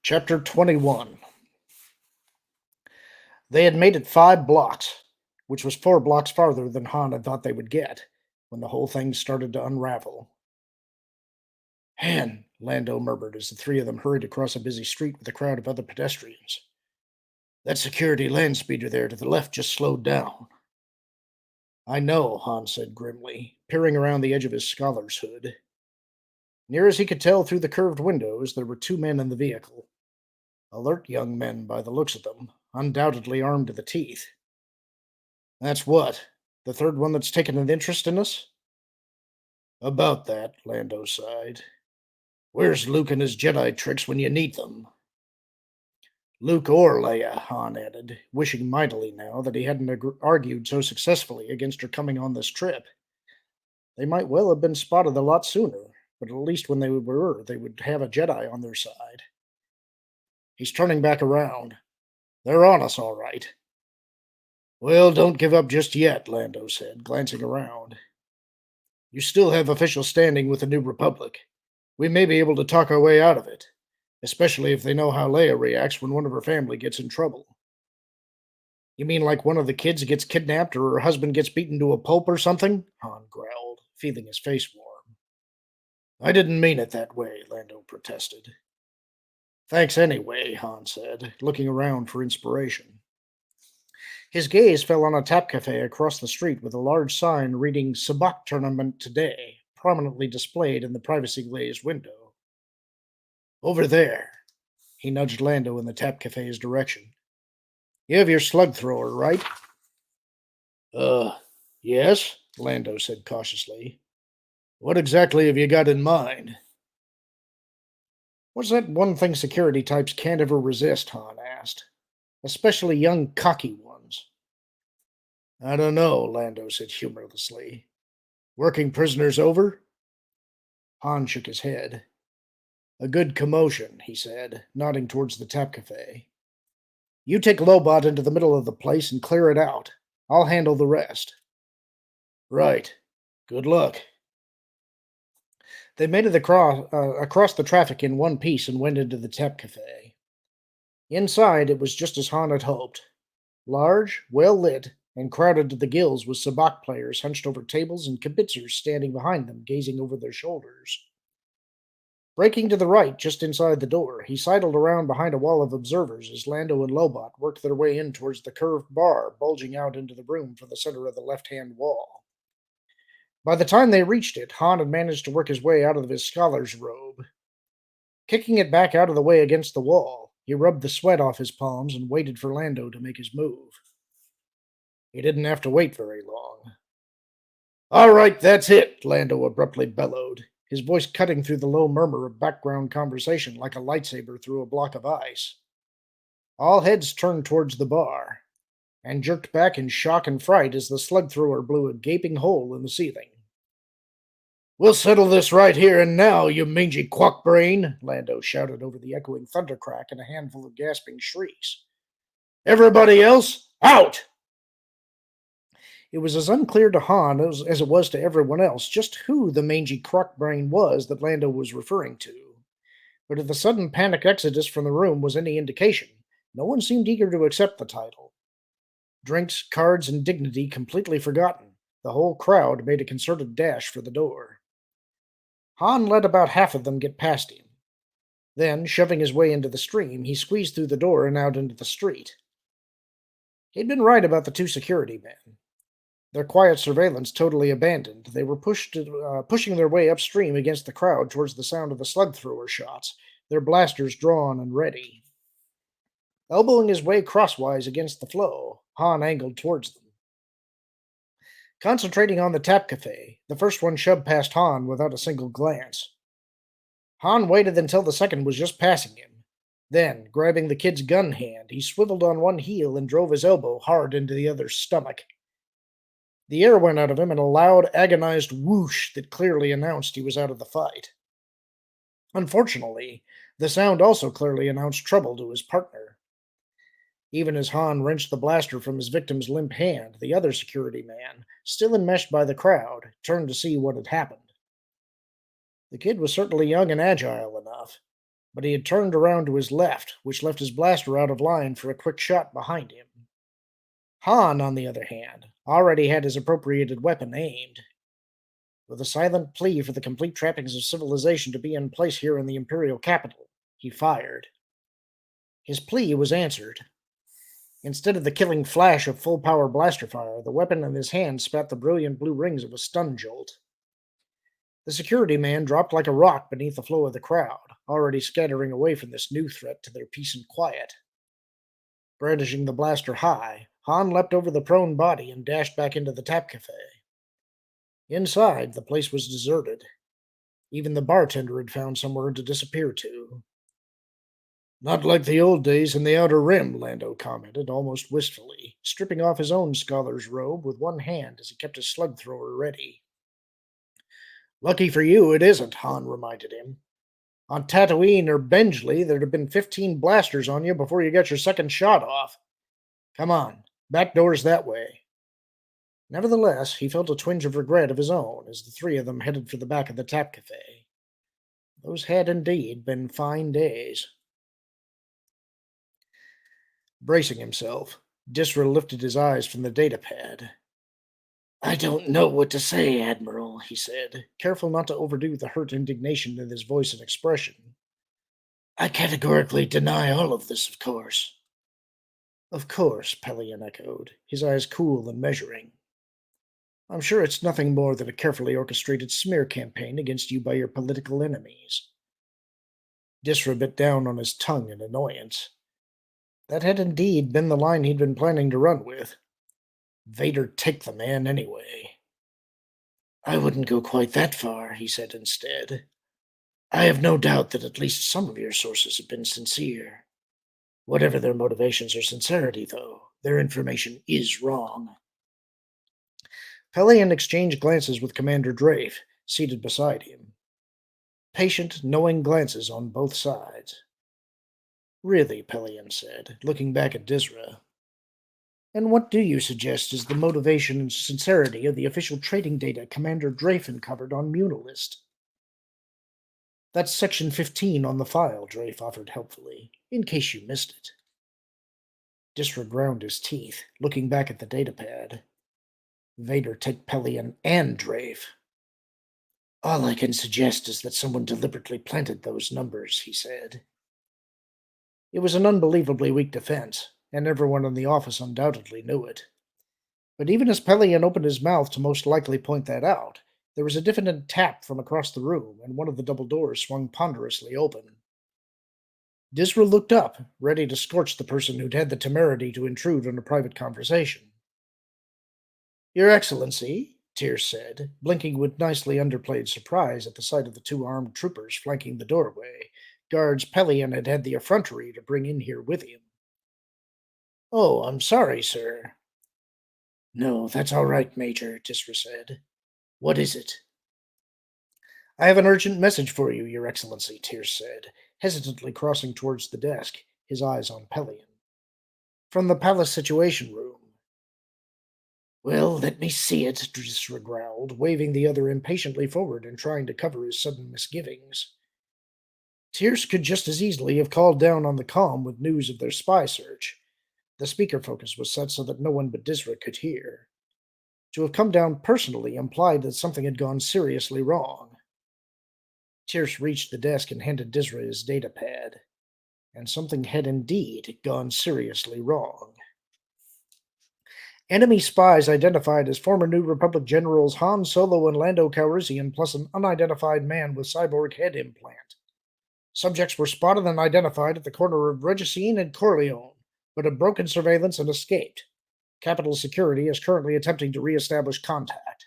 Chapter 21. They had made it 5 blocks, which was 4 blocks farther than Han had thought they would get, when the whole thing started to unravel. Han, Lando murmured as the three of them hurried across a busy street with a crowd of other pedestrians. That security land speeder there to the left just slowed down. I know, Han said grimly, peering around the edge of his scholar's hood. Near as he could tell through the curved windows, there were 2 men in the vehicle. Alert young men by the looks of them, undoubtedly armed to the teeth. That's what? The third one that's taken an interest in us? About that, Lando sighed. Where's Luke and his Jedi tricks when you need them? Luke or Leia, Han added, wishing mightily now that he hadn't argued so successfully against her coming on this trip. They might well have been spotted a lot sooner, but at least when they would have a Jedi on their side. He's turning back around. They're on us, all right. Well, don't give up just yet, Lando said, glancing around. You still have official standing with the New Republic. We may be able to talk our way out of it, especially if they know how Leia reacts when one of her family gets in trouble. You mean like one of the kids gets kidnapped or her husband gets beaten to a pulp or something? Han growled, feeling his face warm. I didn't mean it that way, Lando protested. Thanks anyway, Han said, looking around for inspiration. His gaze fell on a tap cafe across the street with a large sign reading Sabacc Tournament Today, prominently displayed in the privacy glazed window. Over there. He nudged Lando in the tap cafe's direction. You have your slug thrower, right? Uh, yes, Lando said cautiously. What exactly have you got in mind? What's that one thing security types can't ever resist? Han asked. Especially young, cocky ones. I don't know, Lando said humorlessly. Working prisoners over? Han shook his head. A good commotion, he said, nodding towards the tap cafe. You take Lobot into the middle of the place and clear it out. I'll handle the rest. Right. Good luck. They made it across the traffic in one piece and went into the tap cafe. Inside, it was just as Han had hoped. Large, well lit, and crowded to the gills with sabacc players hunched over tables and kibitzers standing behind them, gazing over their shoulders. Breaking to the right, just inside the door, he sidled around behind a wall of observers as Lando and Lobot worked their way in towards the curved bar bulging out into the room from the center of the left-hand wall. By the time they reached it, Han had managed to work his way out of his scholar's robe. Kicking it back out of the way against the wall, he rubbed the sweat off his palms and waited for Lando to make his move. He didn't have to wait very long. All right, that's it, Lando abruptly bellowed, his voice cutting through the low murmur of background conversation like a lightsaber through a block of ice. All heads turned towards the bar, and jerked back in shock and fright as the slug thrower blew a gaping hole in the ceiling. We'll settle this right here and now, you mangy quackbrain, Lando shouted over the echoing thundercrack and a handful of gasping shrieks. Everybody else, out! It was as unclear to Han as it was to everyone else just who the mangy crockbrain was that Lando was referring to. But if the sudden panic exodus from the room was any indication, no one seemed eager to accept the title. Drinks, cards, and dignity completely forgotten, the whole crowd made a concerted dash for the door. Han let about half of them get past him. Then, shoving his way into the stream, he squeezed through the door and out into the street. He'd been right about the 2 security men. Their quiet surveillance totally abandoned, they were pushing their way upstream against the crowd towards the sound of the slug thrower shots, their blasters drawn and ready. Elbowing his way crosswise against the flow, Han angled towards them. Concentrating on the tap cafe, the first one shoved past Han without a single glance. Han waited until the second was just passing him. Then, grabbing the kid's gun hand, he swiveled on one heel and drove his elbow hard into the other's stomach. The air went out of him in a loud, agonized whoosh that clearly announced he was out of the fight. Unfortunately, the sound also clearly announced trouble to his partner. Even as Han wrenched the blaster from his victim's limp hand, the other security man, still enmeshed by the crowd, turned to see what had happened. The kid was certainly young and agile enough. but he had turned around to his left, which left his blaster out of line for a quick shot behind him. Han, on the other hand, already had his appropriated weapon aimed. With a silent plea for the complete trappings of civilization to be in place here in the Imperial capital, he fired. His plea was answered. Instead of the killing flash of full-power blaster fire, the weapon in his hand spat the brilliant blue rings of a stun jolt. The security man dropped like a rock beneath the flow of the crowd, already scattering away from this new threat to their peace and quiet. Brandishing the blaster high, Han leapt over the prone body and dashed back into the tap cafe. Inside, the place was deserted. Even the bartender had found somewhere to disappear to. Not like the old days in the Outer Rim, Lando commented, almost wistfully, stripping off his own scholar's robe with one hand as he kept his slug thrower ready. Lucky for you, it isn't, Han reminded him. On Tatooine or Benjley, there'd have been 15 blasters on you before you got your second shot off. Come on, back door's that way. Nevertheless, he felt a twinge of regret of his own as the three of them headed for the back of the tap cafe. Those had indeed been fine days. Bracing himself, Disra lifted his eyes from the datapad. I don't know what to say, Admiral, he said, careful not to overdo the hurt indignation in his voice and expression. I categorically deny all of this, of course. Of course, Pelion echoed, his eyes cool and measuring. I'm sure it's nothing more than a carefully orchestrated smear campaign against you by your political enemies. Disra bit down on his tongue in annoyance. That had indeed been the line he'd been planning to run with. Vader take the man anyway. I wouldn't go quite that far, he said instead. I have no doubt that at least some of your sources have been sincere. Whatever their motivations or sincerity, though, their information is wrong. Pelion exchanged glances with Commander Drafe, seated beside him. Patient, knowing glances on both sides. Really, Pelion said, looking back at Disra. And what do you suggest is the motivation and sincerity of the official trading data Commander Drafe uncovered on Munilist? That's Section 15 on the file, Drafe offered helpfully, in case you missed it. Disra ground his teeth, looking back at the datapad. Vader take Pelion and Drafe. All I can suggest is that someone deliberately planted those numbers, he said. It was an unbelievably weak defense, and everyone in the office undoubtedly knew it. But even as Pelion opened his mouth to most likely point that out, there was a diffident tap from across the room, and one of the double doors swung ponderously open. Disra looked up, ready to scorch the person who'd had the temerity to intrude on a private conversation. Your Excellency, Tyr's said, blinking with nicely underplayed surprise at the sight of the two armed troopers flanking the doorway, guards Pelion had had the effrontery to bring in here with him. Oh, I'm sorry, sir. No, that's all right, Major, Disra said. What is it? I have an urgent message for you, Your Excellency, Tyr said, hesitantly crossing towards the desk, his eyes on Pelion. From the palace situation room. Well, let me see it, Disra growled, waving the other impatiently forward and trying to cover his sudden misgivings. Tyr's could just as easily have called down on the comm with news of their spy search. The speaker focus was set so that no one but Disra could hear. To have come down personally implied that something had gone seriously wrong. Tyr's reached the desk and handed Disra his datapad. And something had indeed gone seriously wrong. Enemy spies identified as former New Republic generals Han Solo and Lando Calrissian, plus an unidentified man with cyborg head implant. Subjects were spotted and identified at the corner of Regicine and Corleone, but had broken surveillance and escaped. Capital Security is currently attempting to re-establish contact.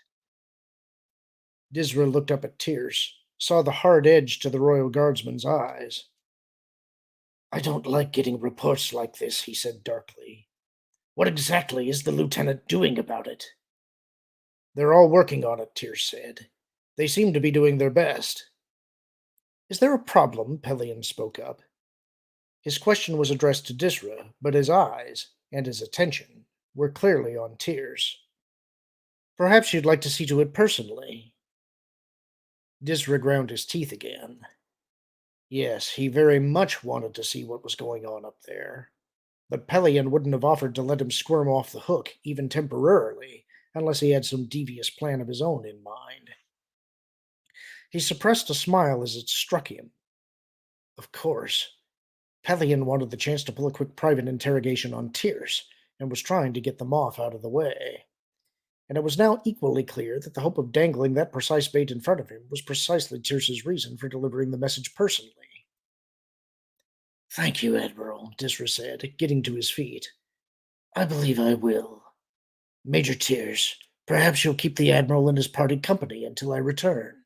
Disra looked up at Tyr's, saw the hard edge to the Royal Guardsman's eyes. I don't like getting reports like this, he said darkly. What exactly is the lieutenant doing about it? They're all working on it, Tyr said. They seem to be doing their best. Is there a problem? Pelion spoke up. His question was addressed to Disra, but his eyes, and his attention, were clearly on Tyr's. Perhaps you'd like to see to it personally. Disra ground his teeth again. Yes, he very much wanted to see what was going on up there. But Pelion wouldn't have offered to let him squirm off the hook, even temporarily, unless he had some devious plan of his own in mind. He suppressed a smile as it struck him. Of course, Pelion wanted the chance to pull a quick private interrogation on Tierce, and was trying to get them off out of the way. And it was now equally clear that the hope of dangling that precise bait in front of him was precisely Tierce's reason for delivering the message personally. "Thank you, Admiral," Disra said, getting to his feet. "I believe I will. Major Tierce, perhaps you'll keep the Admiral and his party company until I return."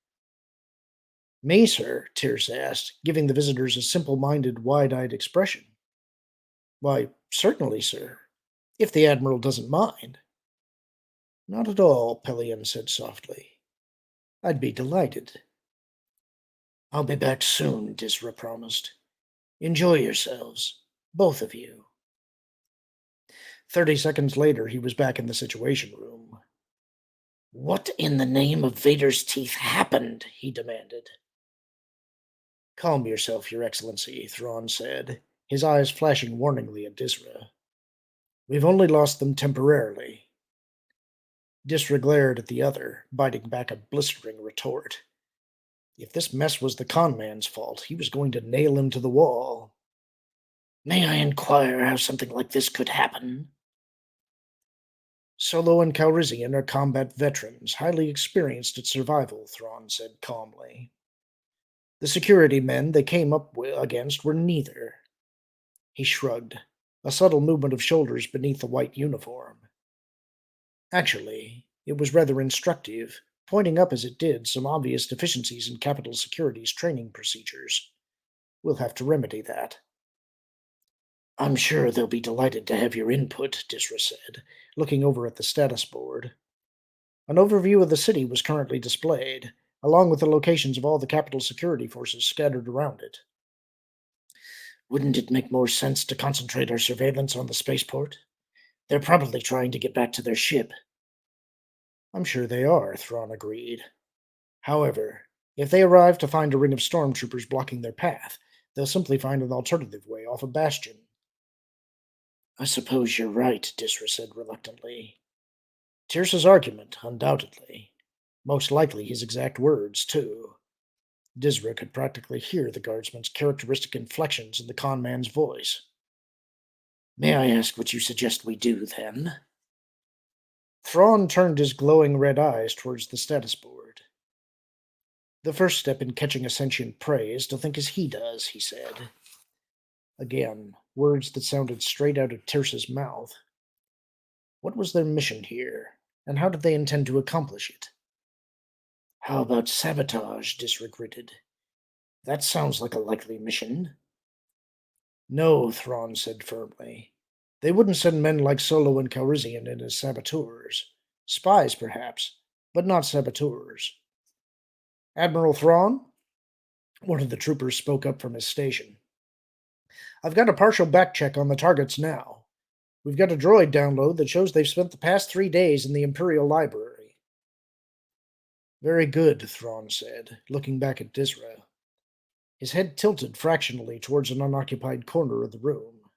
"Me, sir?" Tierce asked, giving the visitors a simple-minded, wide-eyed expression. "Why, certainly, sir, if the Admiral doesn't mind." "Not at all," Pelion said softly. "I'd be delighted." "I'll be back soon," Disra promised. "Enjoy yourselves, both of you." 30 seconds later, he was back in the Situation Room. "What in the name of Vader's teeth happened?" he demanded. "Calm yourself, Your Excellency," Thrawn said, his eyes flashing warningly at Disra. "We've only lost them temporarily." Disra glared at the other, biting back a blistering retort. If this mess was the con man's fault, he was going to nail him to the wall. "May I inquire how something like this could happen?" "Solo and Calrissian are combat veterans, highly experienced at survival," Thrawn said calmly. "The security men they came up against were neither." He shrugged, a subtle movement of shoulders beneath the white uniform. Actually, it was rather instructive, pointing up as it did some obvious deficiencies in Capital Security's training procedures. We'll have to remedy that. "I'm sure they'll be delighted to have your input," Disra said, looking over at the status board. An overview of the city was currently displayed, along with the locations of all the Capital Security forces scattered around it. "Wouldn't it make more sense to concentrate our surveillance on the spaceport? They're probably trying to get back to their ship." "I'm sure they are," Thrawn agreed. "However, if they arrive to find a ring of stormtroopers blocking their path, they'll simply find an alternative way off a bastion." "I suppose you're right," Disra said reluctantly. Tierce's argument, undoubtedly. Most likely his exact words, too. Disra could practically hear the guardsman's characteristic inflections in the con man's voice. "May I ask what you suggest we do, then?" Thrawn turned his glowing red eyes towards the status board. "The first step in catching a sentient prey is to think as he does," he said. Again, words that sounded straight out of Tierce's mouth. What was their mission here, and how did they intend to accomplish it? "How about sabotage?" Disra gritted. "That sounds like a likely mission." "No," Thrawn said firmly. "They wouldn't send men like Solo and Calrissian in as saboteurs. Spies, perhaps, but not saboteurs." "Admiral Thrawn?" One of the troopers spoke up from his station. "I've got a partial back check on the targets now. We've got a droid download that shows they've spent the past 3 days in the Imperial Library." "Very good," Thrawn said, looking back at Disra. His head tilted fractionally towards an unoccupied corner of the room.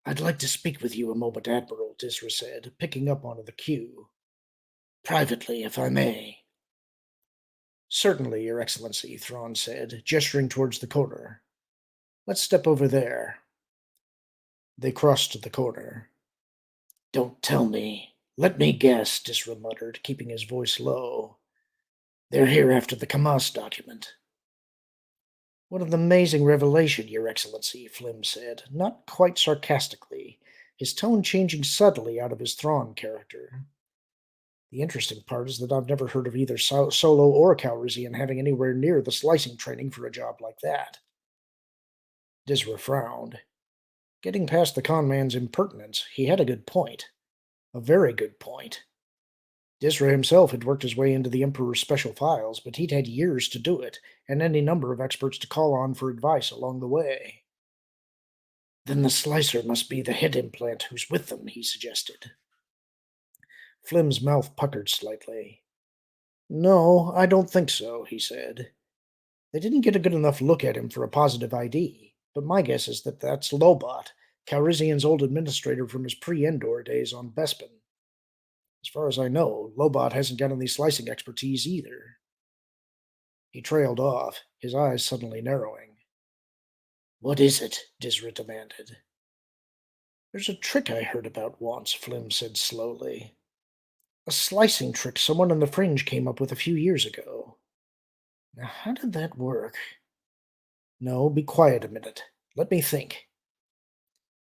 "I'd like to speak with you a moment, Admiral," Disra said, picking up on the cue. "Privately, if I may." "Certainly, Your Excellency," Thrawn said, gesturing towards the corner. "Let's step over there." They crossed to the corner. "Don't tell me. Let me guess," Disra muttered, keeping his voice low. "They're here after the Kamas document." "What an amazing revelation, Your Excellency," Flim said, not quite sarcastically, his tone changing subtly out of his Thrawn character. "The interesting part is that I've never heard of either Solo or Calrissian having anywhere near the slicing training for a job like that." Disra frowned. Getting past the con man's impertinence, he had a good point. A very good point. Disra himself had worked his way into the Emperor's special files, but he'd had years to do it, and any number of experts to call on for advice along the way. "Then the slicer must be the head implant who's with them," he suggested. Flim's mouth puckered slightly. "No, I don't think so," he said. They didn't get a good enough look at him for a positive ID, but my guess is that that's Lobot, Calrissian's old administrator from his pre-Endor days on Bespin. As far as I know, Lobot hasn't got any slicing expertise either. He trailed off, his eyes suddenly narrowing. "What is it?" Disra demanded. "There's a trick I heard about once," Flim said slowly. "A slicing trick someone on the Fringe came up with a few years ago. Now, how did that work? No, be quiet a minute. Let me think."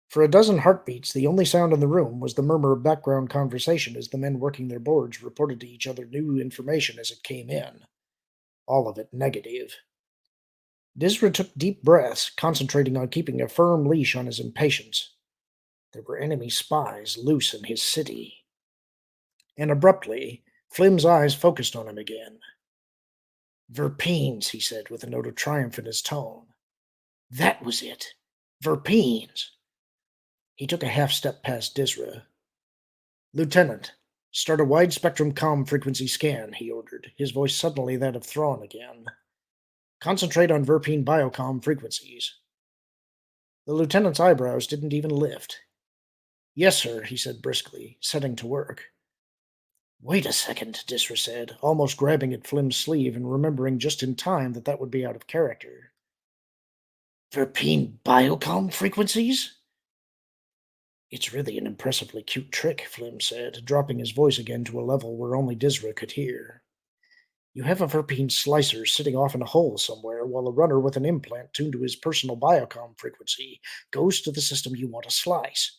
For a dozen heartbeats, the only sound in the room was the murmur of background conversation as the men working their boards reported to each other new information as it came in. All of it negative. Disra took deep breaths, concentrating on keeping a firm leash on his impatience. There were enemy spies loose in his city. And abruptly, Flim's eyes focused on him again. "Verpines," he said with a note of triumph in his tone. That was it. Verpines. He took a half step past Disra. "Lieutenant, start a wide-spectrum comm frequency scan," he ordered, his voice suddenly that of Thrawn again. "Concentrate on Verpine biocom frequencies." The lieutenant's eyebrows didn't even lift. "Yes, sir," he said briskly, setting to work. "Wait a second," Disra said, almost grabbing at Flim's sleeve and remembering just in time that that would be out of character. "Verpine biocom frequencies?" "It's really an impressively cute trick," Flim said, dropping his voice again to a level where only Disra could hear. "You have a Verpine slicer sitting off in a hole somewhere, while a runner with an implant tuned to his personal biocom frequency goes to the system you want to slice.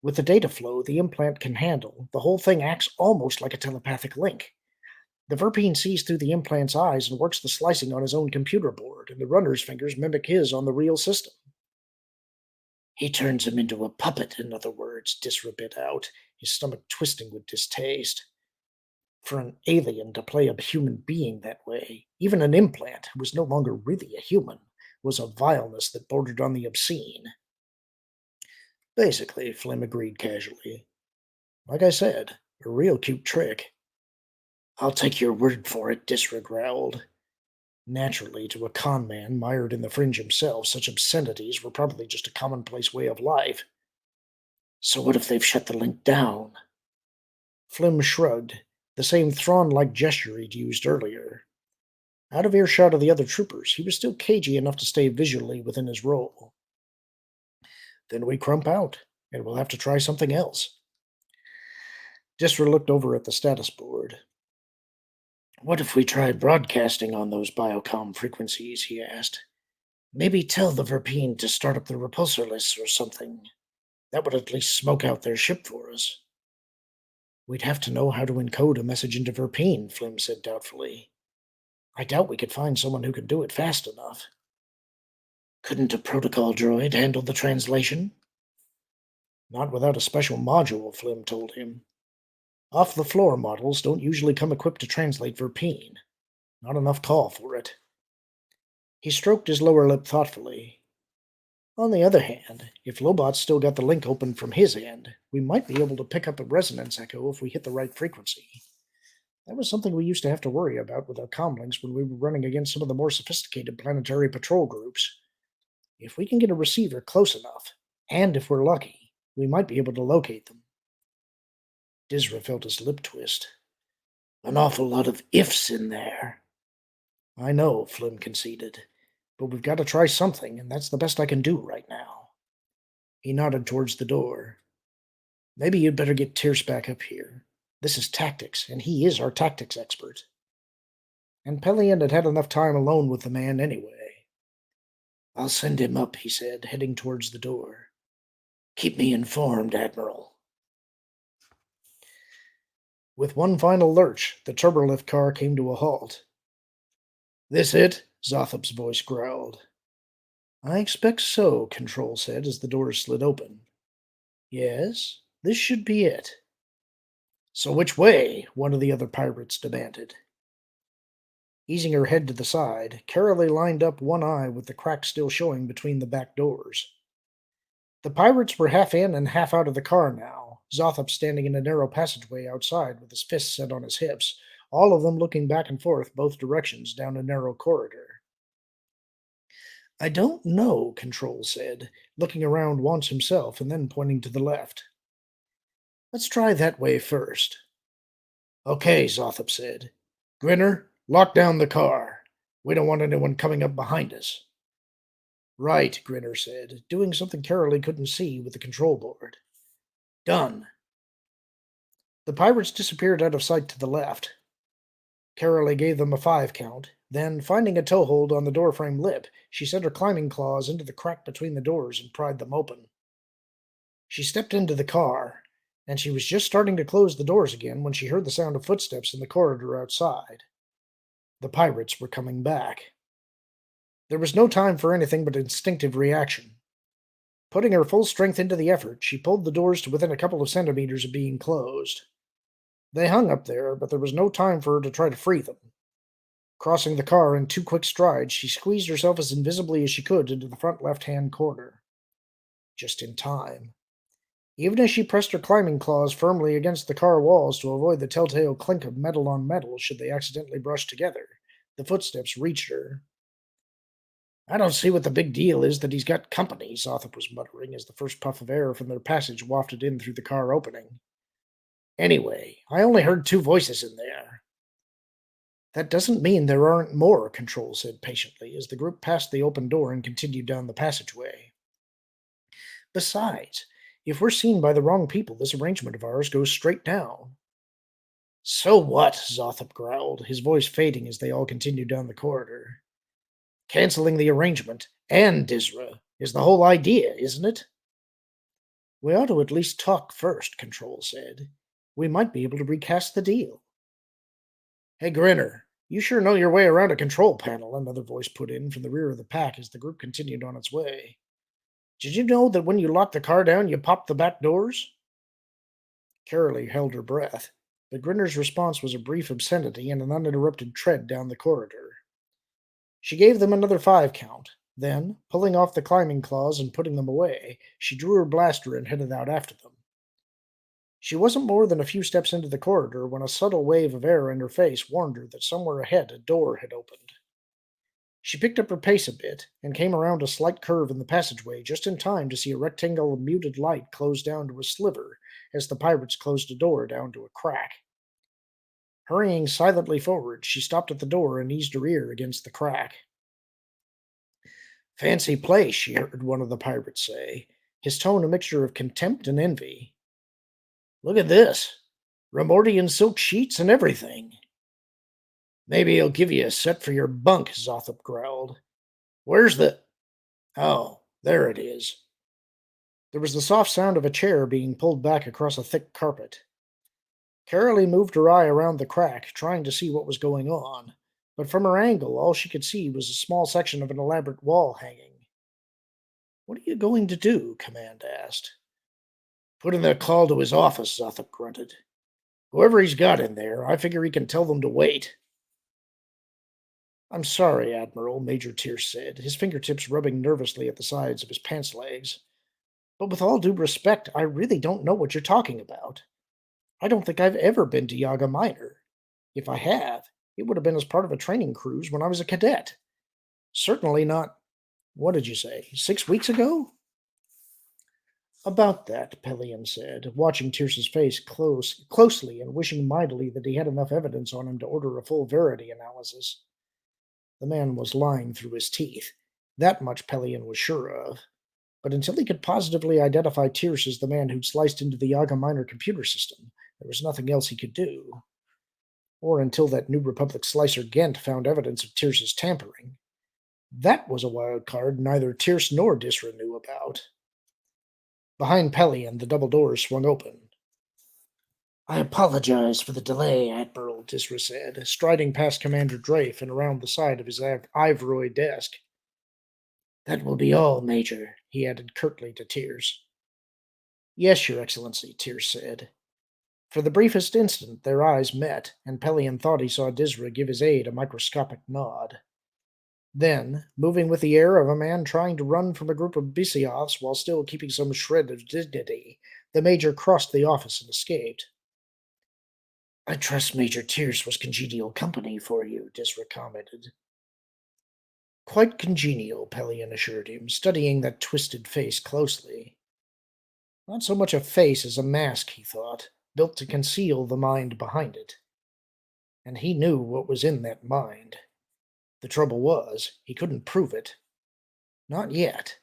With the data flow the implant can handle, the whole thing acts almost like a telepathic link. The Verpine sees through the implant's eyes and works the slicing on his own computer board, and the runner's fingers mimic his on the real system." "He turns him into a puppet, in other words," Disra bit out, his stomach twisting with distaste. For an alien to play a human being that way, even an implant who was no longer really a human, was a vileness that bordered on the obscene. "Basically," Flim agreed casually. "Like I said, a real cute trick." "I'll take your word for it," Disra growled. Naturally, to a con man mired in the Fringe himself, such obscenities were probably just a commonplace way of life. "So what if they've shut the link down?" Flim shrugged, the same Thrawn-like gesture he'd used earlier. Out of earshot of the other troopers, he was still cagey enough to stay visually within his role. "Then we crump out, and we'll have to try something else." Disra looked over at the status board. "What if we tried broadcasting on those biocom frequencies?" he asked. "Maybe tell the Verpine to start up the repulsor lists or something. That would at least smoke out their ship for us." "We'd have to know how to encode a message into Verpine," Flim said doubtfully. "I doubt we could find someone who could do it fast enough." "Couldn't a protocol droid handle the translation?" "Not without a special module," Flim told him. "Off-the-floor models don't usually come equipped to translate Verpine. Not enough call for it." He stroked his lower lip thoughtfully. "On the other hand, if Lobot's still got the link open from his end, we might be able to pick up a resonance echo if we hit the right frequency. That was something we used to have to worry about with our comlinks when we were running against some of the more sophisticated planetary patrol groups. If we can get a receiver close enough, and if we're lucky, we might be able to locate them." Disra felt his lip twist. "An awful lot of ifs in there." "I know," Flim conceded, "but we've got to try something, and that's the best I can do right now." He nodded towards the door. "Maybe you'd better get Tierce back up here. This is tactics, and he is our tactics expert." And Pelion had had enough time alone with the man anyway. "I'll send him up," he said, heading towards the door. "Keep me informed, Admiral." With one final lurch, the turbolift car came to a halt. "This it?" Zothop's voice growled. "I expect so," Control said as the doors slid open. "Yes, this should be it." "So which way?" one of the other pirates demanded. Easing her head to the side, Carolee lined up one eye with the crack still showing between the back doors. The pirates were half in and half out of the car now, Zothop standing in a narrow passageway outside with his fists set on his hips, all of them looking back and forth both directions down a narrow corridor. I don't know, Control said, looking around once himself and then pointing to the left. Let's try that way first. Okay, Zothup said. Grinner, lock down the car. We don't want anyone coming up behind us. Right, Grinner said, doing something Carolee couldn't see with the control board. Done. The pirates disappeared out of sight to the left. Carolee gave them a 5 count. Then, finding a toehold on the doorframe lip, she sent her climbing claws into the crack between the doors and pried them open. She stepped into the car, and she was just starting to close the doors again when she heard the sound of footsteps in the corridor outside. The pirates were coming back. There was no time for anything but instinctive reaction. Putting her full strength into the effort, she pulled the doors to within a couple of centimeters of being closed. They hung up there, but there was no time for her to try to free them. Crossing the car in 2 quick strides, she squeezed herself as invisibly as she could into the front left-hand corner. Just in time. Even as she pressed her climbing claws firmly against the car walls to avoid the telltale clink of metal on metal should they accidentally brush together, the footsteps reached her. I don't see what the big deal is that he's got company, Zothup was muttering as the first puff of air from their passage wafted in through the car opening. Anyway, I only heard 2 voices in there. That doesn't mean there aren't more, Control said patiently as the group passed the open door and continued down the passageway. Besides, if we're seen by the wrong people, this arrangement of ours goes straight down. So what? Zothup growled, his voice fading as they all continued down the corridor. Canceling the arrangement, and Disra, is the whole idea, isn't it? We ought to at least talk first, Control said. We might be able to recast the deal. Hey, Grinner, you sure know your way around a control panel, another voice put in from the rear of the pack as the group continued on its way. Did you know that when you lock the car down, you pop the back doors? Carolee held her breath, but Grinner's response was a brief obscenity and an uninterrupted tread down the corridor. She gave them another 5 count. Then, pulling off the climbing claws and putting them away, she drew her blaster and headed out after them. She wasn't more than a few steps into the corridor when a subtle wave of air in her face warned her that somewhere ahead a door had opened. She picked up her pace a bit and came around a slight curve in the passageway just in time to see a rectangle of muted light close down to a sliver as the pirates closed a door down to a crack. Hurrying silently forward, she stopped at the door and eased her ear against the crack. Fancy place, she heard one of the pirates say, his tone a mixture of contempt and envy. Look at this. Remordian silk sheets and everything. Maybe he'll give you a set for your bunk, Zothup growled. Where's the... Oh, there it is. There was the soft sound of a chair being pulled back across a thick carpet. Carolee moved her eye around the crack, trying to see what was going on, but from her angle all she could see was a small section of an elaborate wall hanging. What are you going to do? Command asked. Put in that call to his office, Zothup grunted. Whoever he's got in there, I figure he can tell them to wait. I'm sorry, Admiral, Major Tierce said, his fingertips rubbing nervously at the sides of his pants legs. But with all due respect, I really don't know what you're talking about. I don't think I've ever been to Yaga Minor. If I have, it would have been as part of a training cruise when I was a cadet. Certainly not, what did you say, 6 weeks ago? About that, Pelion said, watching Tierce's face closely and wishing mightily that he had enough evidence on him to order a full verity analysis. The man was lying through his teeth. That much Pelion was sure of. But until he could positively identify Tierce as the man who'd sliced into the Yaga Minor computer system, there was nothing else he could do. Or until that New Republic slicer Ghent found evidence of Tierce's tampering. That was a wild card neither Tierce nor Disra knew about. Behind Pelion, the double doors swung open. I apologize for the delay, Admiral, Disra said, striding past Commander Drafe and around the side of his ivory desk. That will be all, Major, he added curtly to Tierce. Yes, Your Excellency, Tierce said. For the briefest instant, their eyes met, and Pelion thought he saw Disra give his aide a microscopic nod. Then, moving with the air of a man trying to run from a group of Bisioths while still keeping some shred of dignity, the Major crossed the office and escaped. I trust Major Tierce was congenial company for you, Disra commented. Quite congenial, Pelion assured him, studying that twisted face closely. Not so much a face as a mask, he thought, built to conceal the mind behind it. And he knew what was in that mind. The trouble was, he couldn't prove it. Not yet.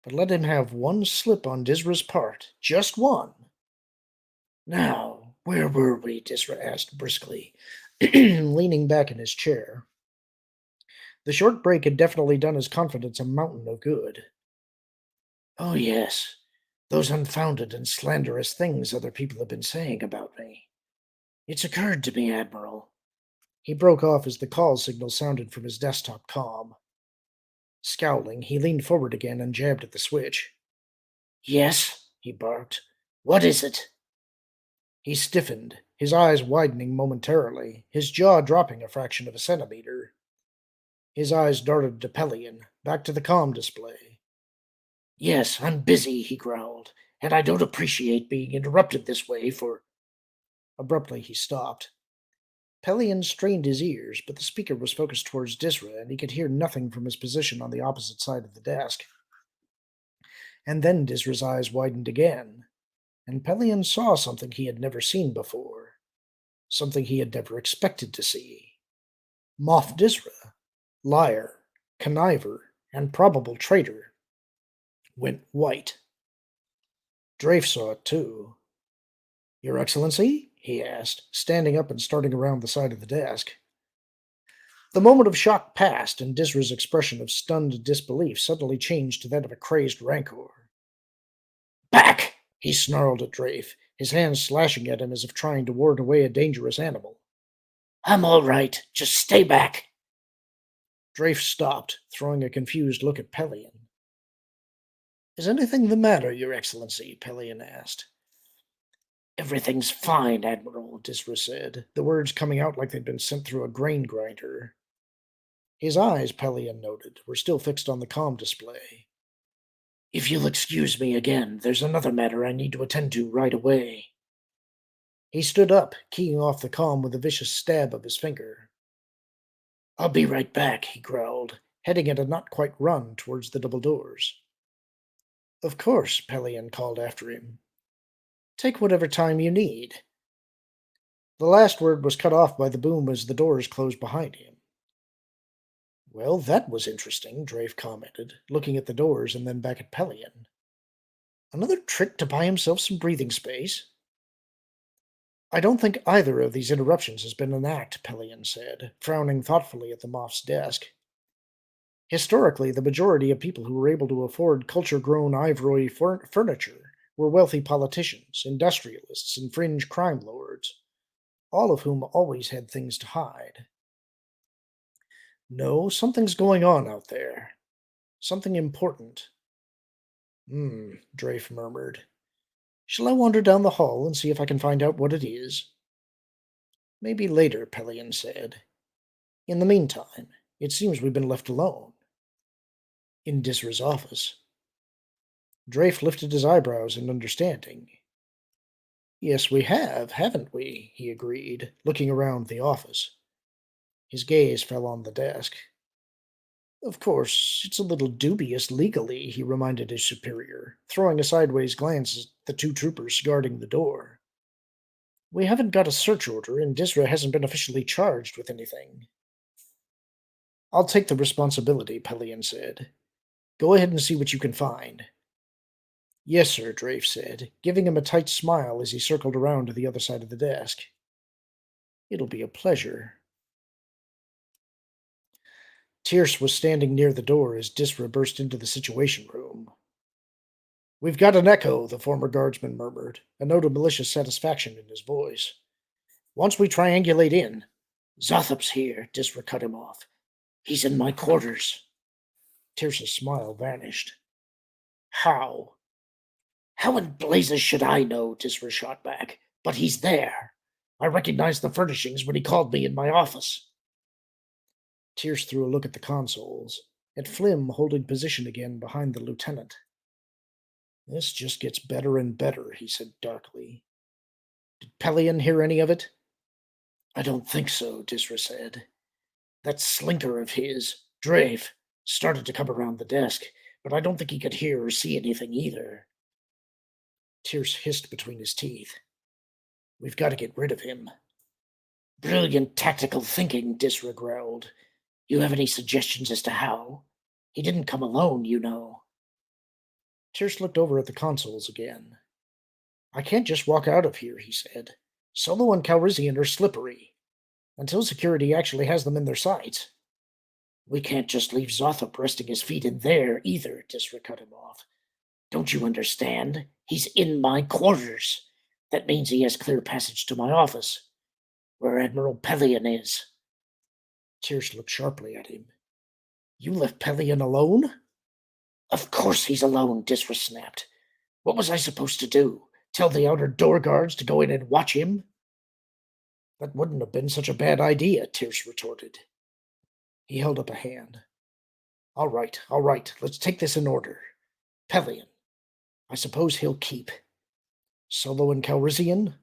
But let him have one slip on Disra's part. Just one. Now, where were we? Disra asked briskly, leaning back in his chair. The short break had definitely done his confidence a mountain of good. Oh, yes, those unfounded and slanderous things other people have been saying about me. It's occurred to me, Admiral. He broke off as the call signal sounded from his desktop comm. Scowling, he leaned forward again and jabbed at the switch. Yes, he barked. What is it? He stiffened, his eyes widening momentarily, his jaw dropping a fraction of a centimeter. His eyes darted to Pelion, back to the comm display. Yes, I'm busy, he growled, and I don't appreciate being interrupted this way for... Abruptly he stopped. Pelion strained his ears, but the speaker was focused towards Disra, and he could hear nothing from his position on the opposite side of the desk. And then Disra's eyes widened again, and Pelion saw something he had never seen before, something he had never expected to see. Moff Disra, liar, conniver, and probable traitor, went white. Drafe saw it too. Your Excellency? He asked, standing up and starting around the side of the desk. The moment of shock passed, and Disra's expression of stunned disbelief suddenly changed to that of a crazed rancor. Back! He snarled at Drafe, his hands slashing at him as if trying to ward away a dangerous animal. I'm all right. Just stay back. Drafe stopped, throwing a confused look at Pelion. Is anything the matter, Your Excellency? Pelion asked. Everything's fine, Admiral, Disra said, the words coming out like they'd been sent through a grain grinder. His eyes, Pelion noted, were still fixed on the comm display. If you'll excuse me again, there's another matter I need to attend to right away. He stood up, keying off the comm with a vicious stab of his finger. I'll be right back, he growled, heading at a not-quite run towards the double doors. Of course, Pelion called after him. Take whatever time you need. The last word was cut off by the boom as the doors closed behind him. Well, that was interesting, Drafe commented, looking at the doors and then back at Pelion. Another trick to buy himself some breathing space? I don't think either of these interruptions has been an act, Pelion said, frowning thoughtfully at the Moff's desk. Historically, the majority of people who were able to afford culture-grown ivory furniture were wealthy politicians, industrialists, and fringe crime lords, all of whom always had things to hide. No, something's going on out there. Something important. Drafe murmured. Shall I wander down the hall and see if I can find out what it is? Maybe later, Pelion said. In the meantime, it seems we've been left alone. In Disra's office. Drafe lifted his eyebrows in understanding. Yes, we have, haven't we? He agreed, looking around the office. His gaze fell on the desk. Of course, it's a little dubious legally, he reminded his superior, throwing a sideways glance at the two troopers guarding the door. We haven't got a search order, and Disra hasn't been officially charged with anything. I'll take the responsibility, Pelion said. Go ahead and see what you can find. Yes, sir, Drafe said, giving him a tight smile as he circled around to the other side of the desk. It'll be a pleasure. Tierce was standing near the door as Disra burst into the Situation Room. We've got an echo, the former guardsman murmured, a note of malicious satisfaction in his voice. Once we triangulate in... Zothop's here, Disra cut him off. He's in my quarters. Tierce's smile vanished. How? How in blazes should I know, Disra shot back. But he's there. I recognized the furnishings when he called me in my office. Tierce threw a look at the consoles, at Flim holding position again behind the lieutenant. This just gets better and better, he said darkly. Did Pelion hear any of it? I don't think so, Disra said. That slinker of his, Drafe, Started to come around the desk, but I don't think he could hear or see anything either. Tierce hissed between his teeth. We've got to get rid of him. Brilliant tactical thinking, Disra growled. You have any suggestions as to how? He didn't come alone, you know. Tierce looked over at the consoles again. I can't just walk out of here, he said. Solo and Calrissian are slippery. Until security actually has them in their sights. We can't just leave Zothrop resting his feet in there, either, Disra cut him off. Don't you understand? He's in my quarters. That means he has clear passage to my office, where Admiral Pelion is. Tierce looked sharply at him. You left Pelion alone? Of course he's alone, Disra snapped. What was I supposed to do? Tell the outer door guards to go in and watch him? That wouldn't have been such a bad idea, Tierce retorted. He held up a hand. All right, let's take this in order. Pelion. I suppose he'll keep. Solo and Calrissian?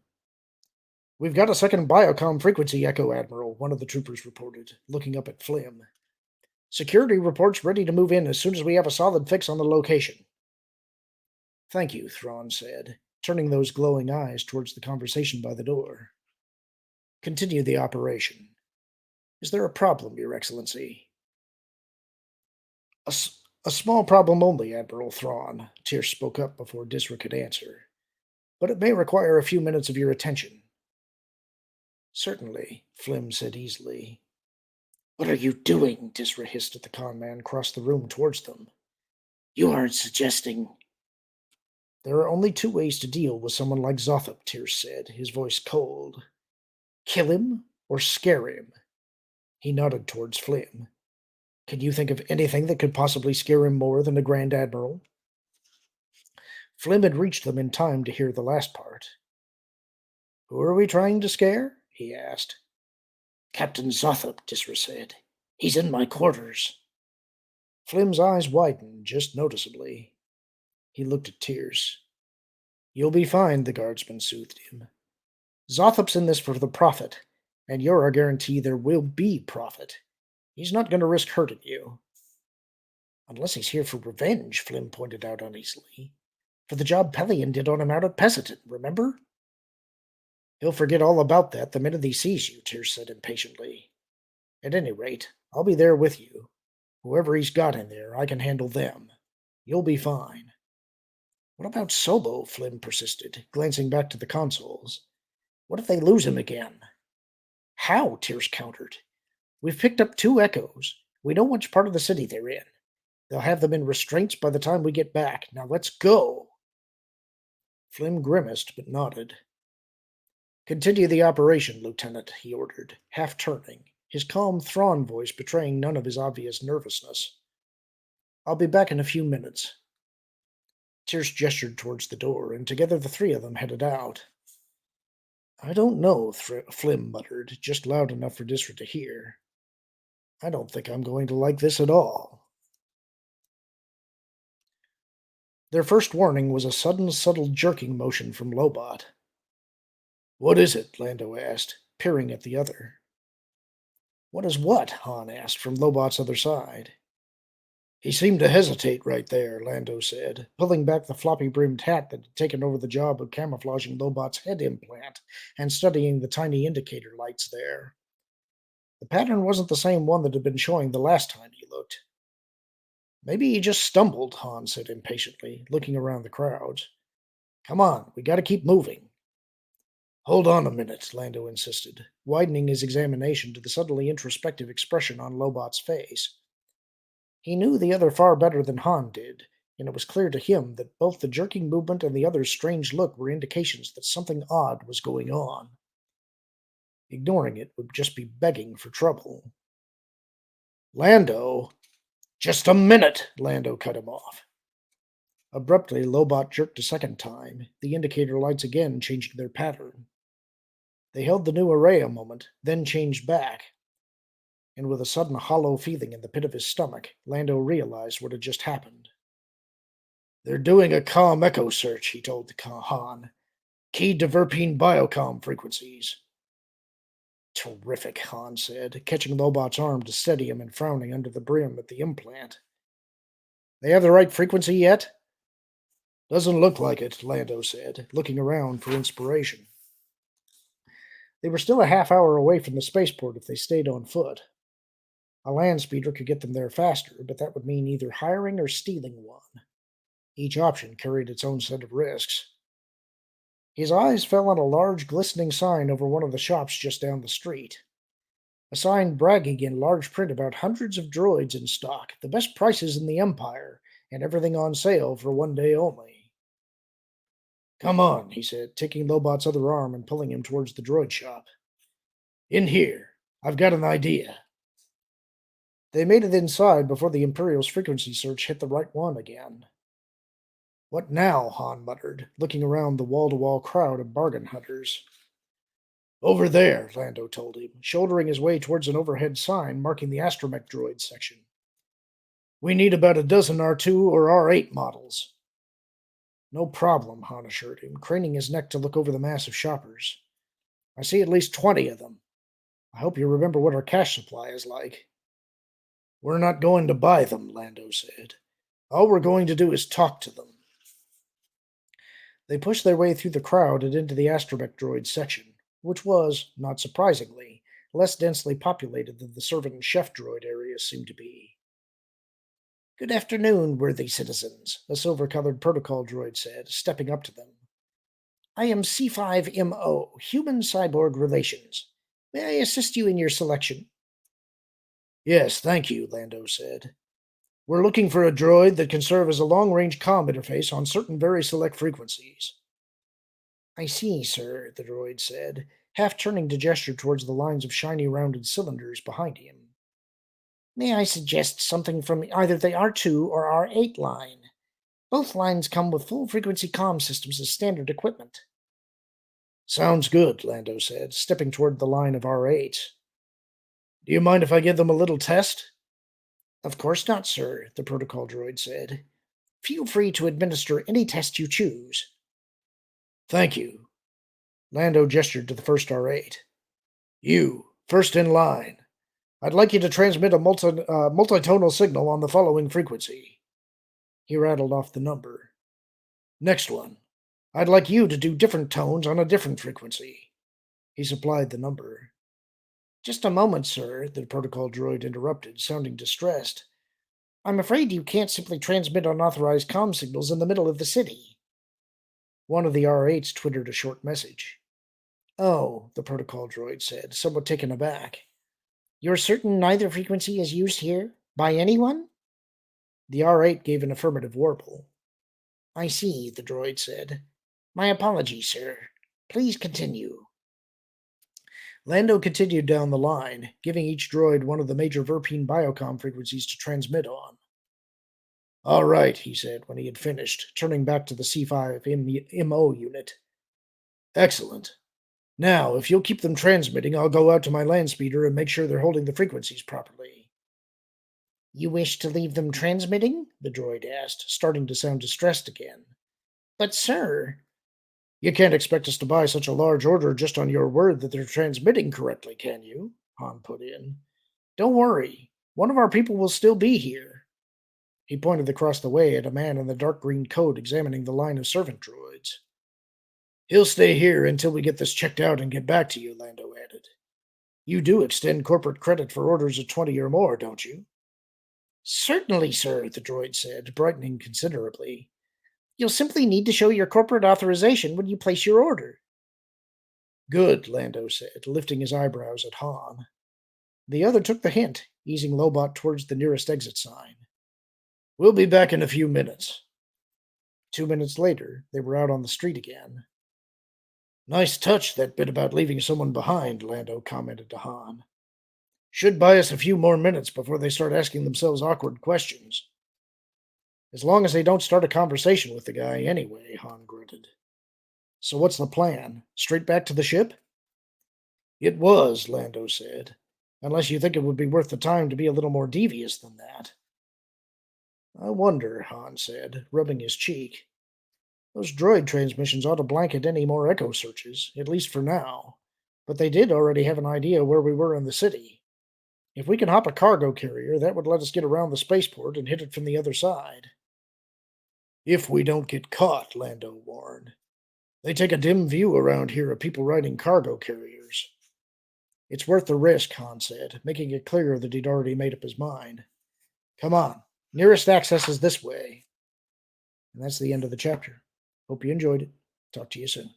We've got a second biocom frequency echo, Admiral, one of the troopers reported, looking up at Flim. Security reports ready to move in as soon as we have a solid fix on the location. Thank you, Thrawn said, turning those glowing eyes towards the conversation by the door. Continue the operation. Is there a problem, Your Excellency? A small problem only, Admiral Thrawn, Tierce spoke up before Disra could answer. But it may require a few minutes of your attention. Certainly, Flim said easily. What are you doing? Disra hissed at the con man across the room towards them. You aren't suggesting... There are only two ways to deal with someone like Zothrop, Tierce said, his voice cold. Kill him or scare him. He nodded towards Flim. Can you think of anything that could possibly scare him more than a Grand Admiral? Flim had reached them in time to hear the last part. Who are we trying to scare? He asked. Captain Zothrop, Disra said. He's in my quarters. Flim's eyes widened just noticeably. He looked at Tierce. You'll be fine, the guardsman soothed him. Zothrop's in this for the profit, and you're our guarantee there will be profit. He's not going to risk hurting you. Unless he's here for revenge, Flim pointed out uneasily. For the job Pelion did on him out at Pesiton, remember? He'll forget all about that the minute he sees you, Tierce said impatiently. At any rate, I'll be there with you. Whoever he's got in there, I can handle them. You'll be fine. What about Solo? Flim persisted, glancing back to the consoles. What if they lose him again? How? Tierce countered. We've picked up 2 echoes. We know which part of the city they're in. They'll have them in restraints by the time we get back. Now let's go. Flim grimaced, but nodded. Continue the operation, Lieutenant, he ordered, half turning, his calm Thrawn voice betraying none of his obvious nervousness. I'll be back in a few minutes. Tierce gestured towards the door, and together the 3 of them headed out. I don't know, Flim muttered, just loud enough for Disra to hear. I don't think I'm going to like this at all. Their first warning was a sudden, subtle jerking motion from Lobot. What is it? Lando asked, peering at the other. What is what? Han asked from Lobot's other side. He seemed to hesitate right there, Lando said, pulling back the floppy-brimmed hat that had taken over the job of camouflaging Lobot's head implant and studying the tiny indicator lights there. The pattern wasn't the same one that had been showing the last time he looked. Maybe he just stumbled, Han said impatiently, looking around the crowds. Come on, we gotta keep moving. Hold on a minute, Lando insisted, widening his examination to the subtly introspective expression on Lobot's face. He knew the other far better than Han did, and it was clear to him that both the jerking movement and the other's strange look were indications that something odd was going on. Ignoring it would just be begging for trouble. Lando! Just a minute! Lando cut him off. Abruptly, Lobot jerked a second time, the indicator lights again changing their pattern. They held the new array a moment, then changed back. And with a sudden hollow feeling in the pit of his stomach, Lando realized what had just happened. They're doing a comm echo search, he told Han. Keyed to Verpine biocom frequencies. Terrific, Han said, catching Lobot's arm to steady him and frowning under the brim at the implant. They have the right frequency yet? Doesn't look like it, Lando said, looking around for inspiration. They were still a half hour away from the spaceport if they stayed on foot. A land speeder could get them there faster, but that would mean either hiring or stealing one. Each option carried its own set of risks. His eyes fell on a large, glistening sign over one of the shops just down the street. A sign bragging in large print about hundreds of droids in stock, the best prices in the Empire, and everything on sale for one day only. Come on, he said, taking Lobot's other arm and pulling him towards the droid shop. In here. I've got an idea. They made it inside before the Imperial's frequency search hit the right one again. What now? Han muttered, looking around the wall-to-wall crowd of bargain hunters. Over there, Lando told him, shouldering his way towards an overhead sign marking the astromech droid section. We need about a dozen R2 or R8 models. No problem, Han assured him, craning his neck to look over the mass of shoppers. I see at least 20 of them. I hope you remember what our cash supply is like. We're not going to buy them, Lando said. All we're going to do is talk to them. They pushed their way through the crowd and into the astromech droid section, which was, not surprisingly, less densely populated than the servant and chef droid areas seemed to be. Good afternoon, worthy citizens, a silver-colored protocol droid said, stepping up to them. I am C5MO, Human-Cyborg Relations. May I assist you in your selection? Yes, thank you, Lando said. We're looking for a droid that can serve as a long-range comm interface on certain very select frequencies. I see, sir, the droid said, half turning to gesture towards the lines of shiny rounded cylinders behind him. May I suggest something from either the R2 or R8 line? Both lines come with full-frequency comm systems as standard equipment. Sounds good, Lando said, stepping toward the line of R8. Do you mind if I give them a little test? Of course not, sir, the protocol droid said. Feel free to administer any test you choose. Thank you. Lando gestured to the first R8. You, first in line. I'd like you to transmit a multitonal signal on the following frequency. He rattled off the number. Next one. I'd like you to do different tones on a different frequency. He supplied the number. Just a moment, sir, the protocol droid interrupted, sounding distressed. I'm afraid you can't simply transmit unauthorized comm signals in the middle of the city. One of the R8s twittered a short message. Oh, the protocol droid said, somewhat taken aback. You're certain neither frequency is used here? By anyone? The R8 gave an affirmative warble. I see, the droid said. My apologies, sir. Please continue. Lando continued down the line, giving each droid one of the major Verpine biocom frequencies to transmit on. All right, he said when he had finished, turning back to the C5MO unit. Excellent. Now, if you'll keep them transmitting, I'll go out to my land speeder and make sure they're holding the frequencies properly. You wish to leave them transmitting? The droid asked, starting to sound distressed again. But, sir... You can't expect us to buy such a large order just on your word that they're transmitting correctly, can you? Han put in. Don't worry. One of our people will still be here. He pointed across the way at a man in the dark green coat examining the line of servant droids. He'll stay here until we get this checked out and get back to you, Lando added. You do extend corporate credit for orders of 20 or more, don't you? Certainly, sir, the droid said, brightening considerably. You'll simply need to show your corporate authorization when you place your order. Good, Lando said, lifting his eyebrows at Han. The other took the hint, easing Lobot towards the nearest exit sign. We'll be back in a few minutes. 2 minutes later, they were out on the street again. Nice touch, that bit about leaving someone behind, Lando commented to Han. Should buy us a few more minutes before they start asking themselves awkward questions. As long as they don't start a conversation with the guy anyway, Han grunted. So what's the plan? Straight back to the ship? It was, Lando said. Unless you think it would be worth the time to be a little more devious than that. I wonder, Han said, rubbing his cheek. Those droid transmissions ought to blanket any more echo searches, at least for now. but they did already have an idea where we were in the city. If we can hop a cargo carrier, that would let us get around the spaceport and hit it from the other side. If we don't get caught, Lando warned. They take a dim view around here of people riding cargo carriers. It's worth the risk, Han said, making it clear that he'd already made up his mind. Come on, nearest access is this way. And that's the end of the chapter. Hope you enjoyed it. Talk to you soon.